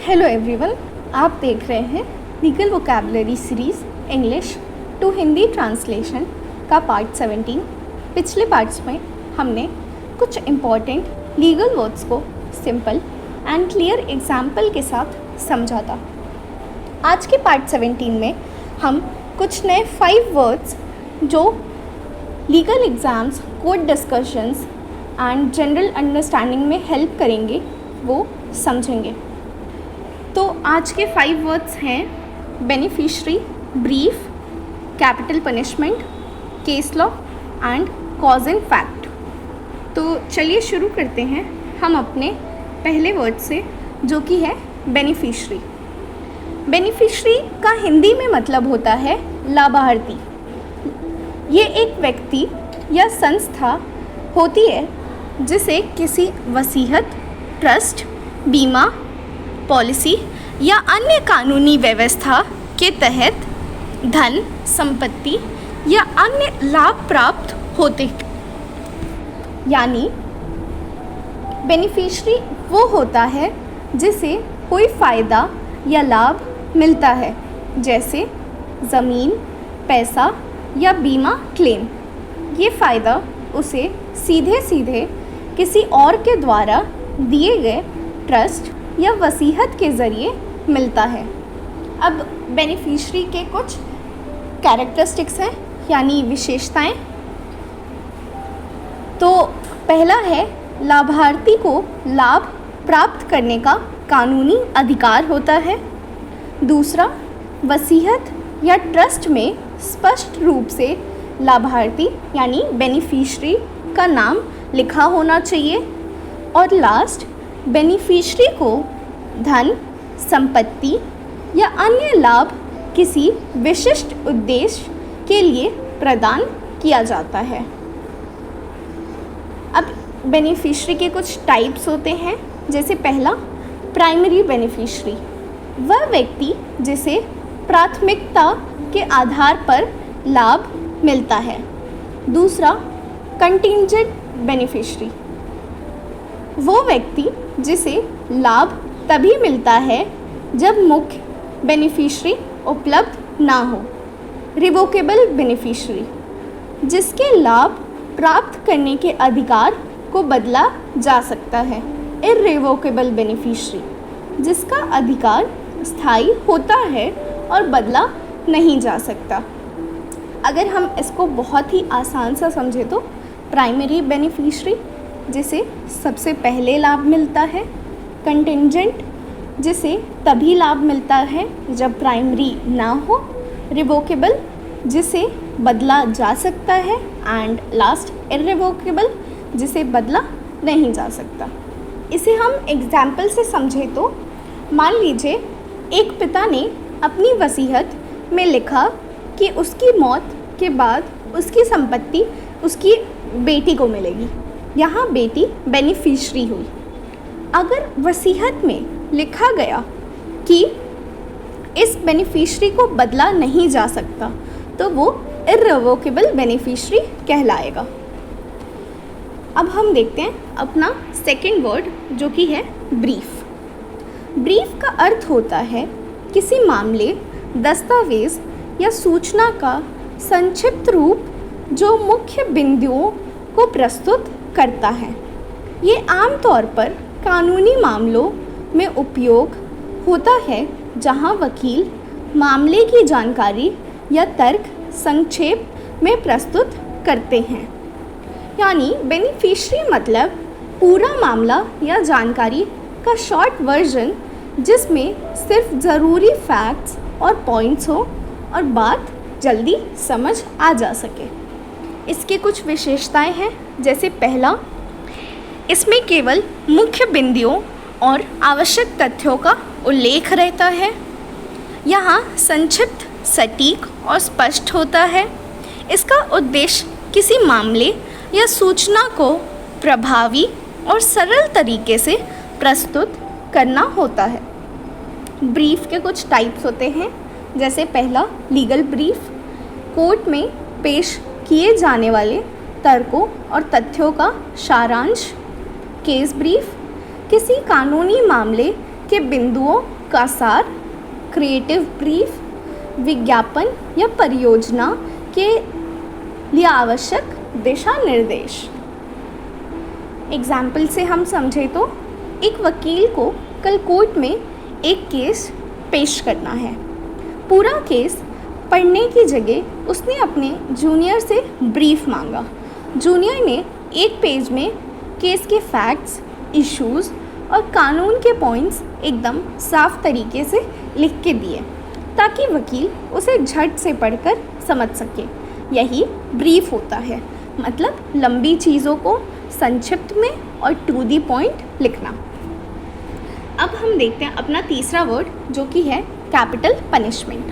Hello everyone, आप देख रहे हैं legal vocabulary series English to Hindi translation का पार्ट 17। पिछले पार्ट्स में हमने कुछ इम्पॉर्टेंट लीगल वर्ड्स को सिंपल एंड क्लियर एग्जाम्पल के साथ समझा था। आज के पार्ट 17 में हम कुछ नए 5 वर्ड्स जो legal exams, court discussions and general understanding में हेल्प करेंगे वो समझेंगे। तो आज के 5 वर्ड्स हैं beneficiary, brief, capital punishment, case law and cause and fact. तो चलिए शुरू करते हैं हम अपने पहले वर्ड से, जो कि है बेनिफिशरी। बेनिफिशरी का हिंदी में मतलब होता है लाभार्थी। ये एक व्यक्ति या संस्था होती है जिसे किसी वसीयत, ट्रस्ट, बीमा, पॉलिसी या अन्य कानूनी व्यवस्था के तहत धन, संपत्ति या अन्य लाभ प्राप्त होते हैं। यानी बेनिफिशरी वो होता है जिसे कोई फ़ायदा या लाभ मिलता है, जैसे ज़मीन, पैसा या बीमा क्लेम। ये फ़ायदा उसे सीधे सीधे किसी और के द्वारा दिए गए ट्रस्ट या वसीयत के ज़रिए मिलता है। अब बेनिफिशरी के कुछ कैरेक्टरिस्टिक्स हैं, यानी विशेषताएं। तो पहला है, लाभार्थी को लाभ प्राप्त करने का कानूनी अधिकार होता है। दूसरा, वसीयत या ट्रस्ट में स्पष्ट रूप से लाभार्थी यानी बेनिफिशरी का नाम लिखा होना चाहिए। और लास्ट, बेनिफिशरी को धन, संपत्ति या अन्य लाभ किसी विशिष्ट उद्देश्य के लिए प्रदान किया जाता है। अब बेनिफिशरी के कुछ टाइप्स होते हैं, जैसे पहला, प्राइमरी बेनिफिशरी, वह व्यक्ति जिसे प्राथमिकता के आधार पर लाभ मिलता है। दूसरा, कंटिंजेंट बेनिफिशरी, वो व्यक्ति जिसे लाभ तभी मिलता है जब मुख्य बेनिफिशरी उपलब्ध ना हो। रिवोकेबल बेनिफिशरी, जिसके लाभ प्राप्त करने के अधिकार को बदला जा सकता है। इररिवोकेबल बेनिफिशरी, जिसका अधिकार स्थायी होता है और बदला नहीं जा सकता। अगर हम इसको बहुत ही आसान सा समझे तो प्राइमरी बेनिफिशरी, जिसे सबसे पहले लाभ मिलता है। कंटिंजेंट, जिसे तभी लाभ मिलता है जब प्राइमरी ना हो। रिवोकेबल, जिसे बदला जा सकता है। एंड लास्ट, इररिवोकेबल, जिसे बदला नहीं जा सकता। इसे हम एग्जाम्पल से समझें तो मान लीजिए एक पिता ने अपनी वसीयत में लिखा कि उसकी मौत के बाद उसकी संपत्ति उसकी बेटी को मिलेगी। यहाँ बेटी बेनिफिशरी हुई। अगर वसीयत में लिखा गया कि इस बेनिफिशरी को बदला नहीं जा सकता तो वो इररिवोकेबल बेनिफिशरी कहलाएगा। अब हम देखते हैं अपना सेकंड वर्ड, जो कि है ब्रीफ। ब्रीफ का अर्थ होता है किसी मामले, दस्तावेज या सूचना का संक्षिप्त रूप जो मुख्य बिंदुओं को प्रस्तुत करता है। ये आमतौर पर कानूनी मामलों में उपयोग होता है जहां वकील मामले की जानकारी या तर्क संक्षेप में प्रस्तुत करते हैं। यानी बेनिफिशरी मतलब पूरा मामला या जानकारी का शॉर्ट वर्जन, जिसमें सिर्फ ज़रूरी फैक्ट्स और पॉइंट्स हो और बात जल्दी समझ आ जा सके। इसके कुछ विशेषताएं हैं, जैसे पहला, इसमें केवल मुख्य बिंदुओं और आवश्यक तथ्यों का उल्लेख रहता है। यहाँ संक्षिप्त, सटीक और स्पष्ट होता है। इसका उद्देश्य किसी मामले या सूचना को प्रभावी और सरल तरीके से प्रस्तुत करना होता है। ब्रीफ के कुछ टाइप्स होते हैं, जैसे पहला, लीगल ब्रीफ, कोर्ट में पेश किए जाने वाले तर्कों और तथ्यों का सारांश। केस ब्रीफ, किसी कानूनी मामले के बिंदुओं का सार, क्रिएटिव ब्रीफ, विज्ञापन या परियोजना के लिए आवश्यक दिशा निर्देश। एग्जाम्पल से हम समझे तो एक वकील को कल कोर्ट में एक केस पेश करना है। पूरा केस पढ़ने की जगह उसने अपने जूनियर से ब्रीफ मांगा। जूनियर ने एक पेज में केस के फैक्ट्स, इश्यूज़ और कानून के पॉइंट्स एकदम साफ तरीके से लिख के दिए ताकि वकील उसे झट से पढ़कर समझ सके। यही ब्रीफ होता है, मतलब लंबी चीज़ों को संक्षिप्त में और टू दी पॉइंट लिखना। अब हम देखते हैं अपना तीसरा वर्ड जो कि है कैपिटल पनिशमेंट।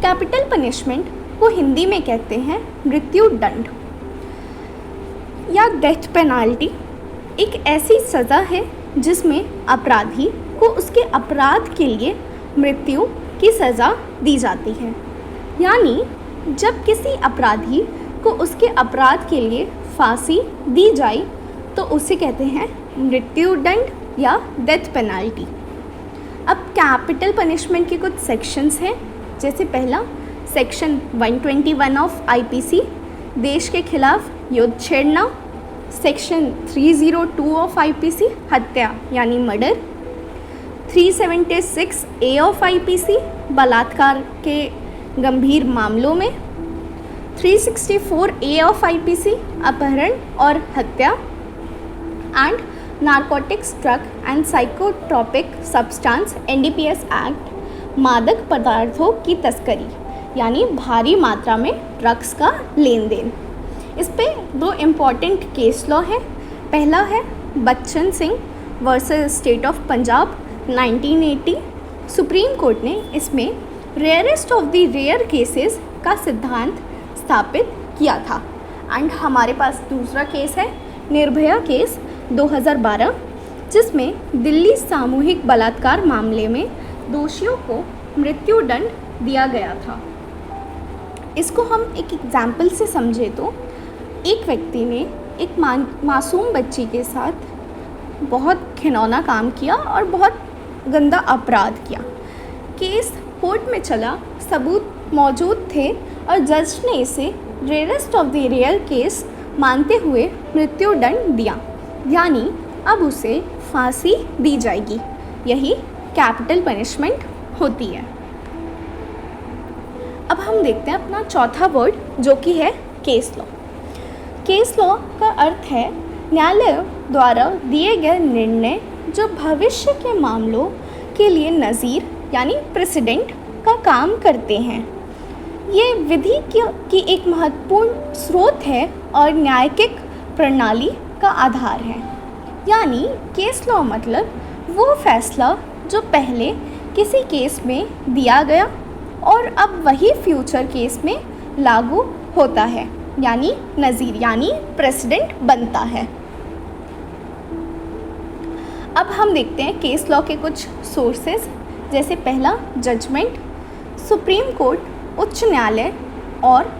कैपिटल पनिशमेंट को हिंदी में कहते हैं मृत्यु दंड या डेथ पेनाल्टी। एक ऐसी सज़ा है जिसमें अपराधी को उसके अपराध के लिए मृत्यु की सज़ा दी जाती है। यानी जब किसी अपराधी को उसके अपराध के लिए फांसी दी जाए तो उसे कहते हैं मृत्युदंड या डेथ पेनाल्टी। अब कैपिटल पनिशमेंट के कुछ सेक्शंस हैं, जैसे पहला सेक्शन 121 ऑफ आईपीसी, देश के खिलाफ युद्ध छेड़ना। सेक्शन 302 ऑफ आईपीसी, हत्या यानी मर्डर। 376 ए ऑफ आईपीसी, बलात्कार के गंभीर मामलों में। 364 ए ऑफ आईपीसी, अपहरण और हत्या। And narcotics, drug and psychotropic substance NDPS act, मादक पदार्थों की तस्करी यानी भारी मात्रा में ड्रग्स का लेन देन। इस पे दो इम्पॉर्टेंट केस लॉ है। पहला है Bachan Singh versus state of Punjab 1980। Supreme Court ने इसमें rarest of the rare cases का सिद्धांत स्थापित किया था। एंड हमारे पास दूसरा केस है निर्भया केस 2012, जिसमें दिल्ली सामूहिक बलात्कार मामले में दोषियों को मृत्युदंड दिया गया था। इसको हम एक एग्जाम्पल से समझे तो एक व्यक्ति ने एक मासूम बच्ची के साथ बहुत घिनौना काम किया और बहुत गंदा अपराध किया। केस कोर्ट में चला, सबूत मौजूद थे और जज ने इसे rarest of the rare case मानते हुए मृत्युदंड दिया, यानी अब उसे फांसी दी जाएगी। यही कैपिटल पनिशमेंट होती है। अब हम देखते हैं अपना चौथा वर्ड जो कि है केस लॉ। केस लॉ का अर्थ है न्यायालय द्वारा दिए गए निर्णय जो भविष्य के मामलों के लिए नज़ीर यानी प्रेसिडेंट का काम करते हैं। ये विधि की एक महत्वपूर्ण स्रोत है और न्यायिक प्रणाली का आधार है। यानी केस लॉ मतलब वो फैसला जो पहले किसी केस में दिया गया और अब वही फ्यूचर केस में लागू होता है, यानी नज़ीर यानी प्रेसिडेंट बनता है। अब हम देखते हैं केस लॉ के कुछ सोर्सेज, जैसे पहला जजमेंट, सुप्रीम कोर्ट, उच्च न्यायालय और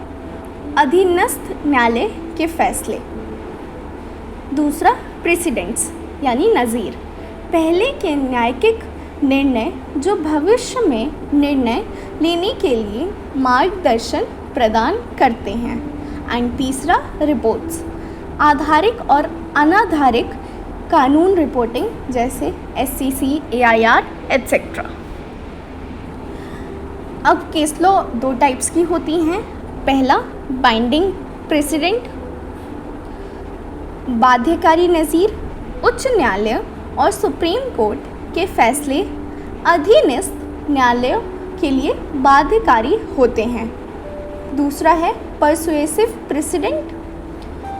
अधीनस्थ न्यायालय के फैसले। दूसरा प्रेसिडेंट्स यानी नज़ीर, पहले के न्यायिक निर्णय जो भविष्य में निर्णय लेने के लिए मार्गदर्शन प्रदान करते हैं। एंड तीसरा रिपोर्ट्स, आधारिक और अनाधारिक कानून रिपोर्टिंग जैसे SCC, AIR एट्सेट्रा। अब केस लॉ दो टाइप्स की होती हैं। पहला बाइंडिंग प्रेसिडेंट, बाध्यकारी नज़ीर, उच्च न्यायालय और सुप्रीम कोर्ट के फैसले अधीनस्थ न्यायालयों के लिए बाध्यकारी होते हैं। दूसरा है परसुएसिव प्रेसिडेंट,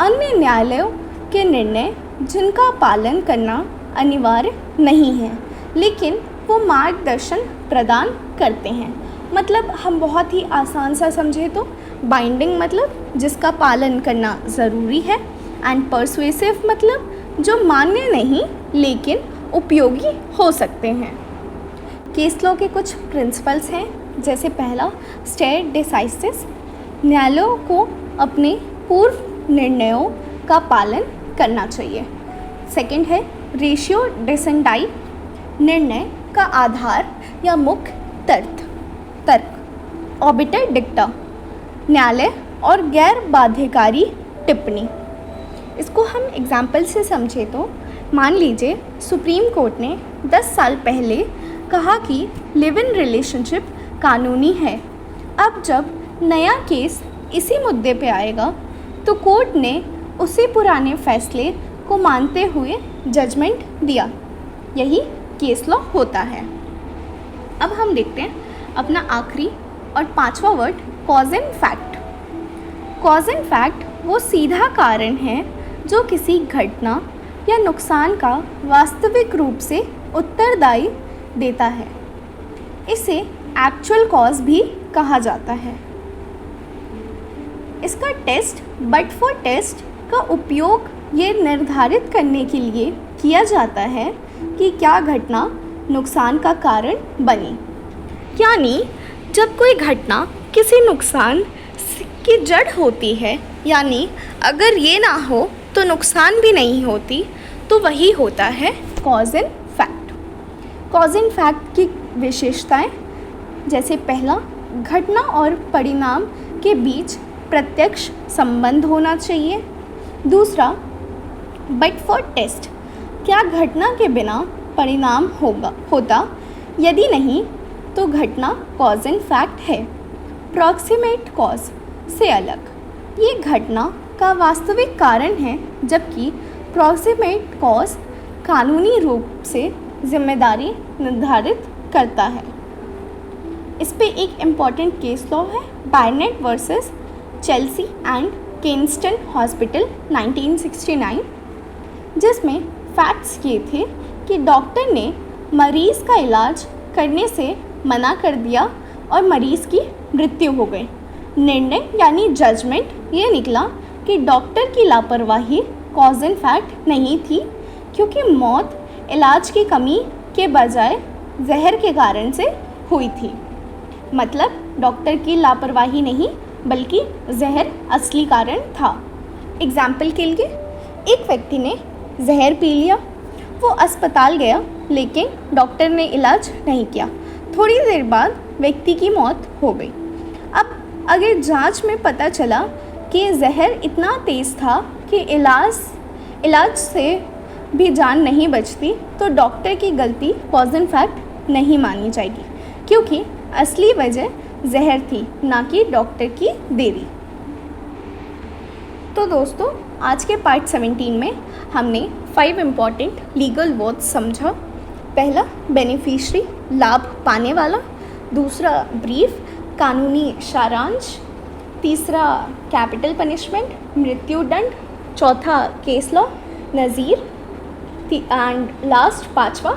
अन्य न्यायालयों के निर्णय जिनका पालन करना अनिवार्य नहीं है लेकिन वो मार्गदर्शन प्रदान करते हैं। मतलब हम बहुत ही आसान सा समझे तो बाइंडिंग मतलब जिसका पालन करना ज़रूरी है, एंड परसुएसिव मतलब जो मान्य नहीं लेकिन उपयोगी हो सकते हैं। केस लॉ के कुछ प्रिंसिपल्स हैं, जैसे पहला स्टेयर डेसिसिस, न्यायालयों को अपने पूर्व निर्णयों का पालन करना चाहिए। सेकंड है रेशियो डेसेंडाई, निर्णय का आधार या मुख्य तर्क ऑबिटर डिक्टा न्यायालय और गैर बाध्यकारी टिप्पणी। इसको हम एग्जाम्पल से समझे तो मान लीजिए सुप्रीम कोर्ट ने 10 साल पहले कहा कि लिव इन रिलेशनशिप कानूनी है। अब जब नया केस इसी मुद्दे पे आएगा तो कोर्ट ने उसी पुराने फैसले को मानते हुए जजमेंट दिया। यही केस लॉ होता है। अब हम देखते हैं अपना आखिरी और 5वां word cause and fact. Cause and fact वो सीधा कारण है जो किसी घटना या नुकसान का वास्तविक रूप से उत्तरदायी देता है। इसे एक्चुअल कॉज भी कहा जाता है। इसका टेस्ट बट फॉर टेस्ट का उपयोग ये निर्धारित करने के लिए किया जाता है कि क्या घटना नुकसान का कारण बनी। यानी जब कोई घटना किसी नुकसान की जड़ होती है, यानी अगर ये ना हो तो नुकसान भी नहीं होती, तो वही होता है cause and fact. Cause and fact की विशेषताएं जैसे पहला, घटना और परिणाम के बीच प्रत्यक्ष संबंध होना चाहिए। दूसरा, बट फॉर टेस्ट, क्या घटना के बिना परिणाम होता, यदि नहीं तो घटना कॉज एंड फैक्ट है। प्रॉक्सिमेट कॉज से अलग, ये घटना का वास्तविक कारण है, जबकि प्रॉक्सिमेट कॉज कानूनी रूप से जिम्मेदारी निर्धारित करता है। इस पे एक इम्पॉर्टेंट केस लॉ है, Barnett versus Chelsea and Kingston Hospital 1969, जिसमें फैक्ट्स ये थे कि डॉक्टर ने मरीज़ का इलाज करने से मना कर दिया और मरीज़ की मृत्यु हो गई। निर्णय यानी जजमेंट ये निकला कि डॉक्टर की लापरवाही कॉज एंड फैक्ट नहीं थी, क्योंकि मौत इलाज की कमी के बजाय जहर के कारण से हुई थी। मतलब डॉक्टर की लापरवाही नहीं बल्कि जहर असली कारण था। एग्जाम्पल के लिए, एक व्यक्ति ने जहर पी लिया, वो अस्पताल गया लेकिन डॉक्टर ने इलाज नहीं किया। थोड़ी देर बाद व्यक्ति की मौत हो गई। अब अगर जांच में पता चला कि जहर इतना तेज़ था कि इलाज से भी जान नहीं बचती, तो डॉक्टर की गलती कॉज एंड फैक्ट नहीं मानी जाएगी, क्योंकि असली वजह जहर थी, ना कि डॉक्टर की देरी। तो दोस्तों, आज के पार्ट 17 में हमने 5 इम्पॉर्टेंट लीगल वर्ड्स समझा। पहला, बेनिफिशरी, लाभ पाने वाला। दूसरा, ब्रीफ, कानूनी सारांश। तीसरा, कैपिटल पनिशमेंट, मृत्युदंड। चौथा, केस लॉ, नज़ीर। एंड लास्ट 5वां,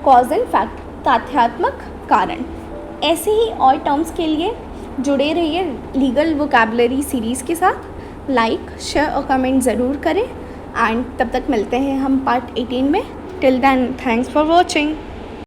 कॉज एंड फैक्ट, तथ्यात्मक कारण। ऐसे ही और टर्म्स के लिए जुड़े रहिए लीगल वोकैबुलरी सीरीज़ के साथ। लाइक, शेयर और कमेंट ज़रूर करें। एंड तब तक मिलते हैं हम पार्ट 18 में। Till then, thanks for watching.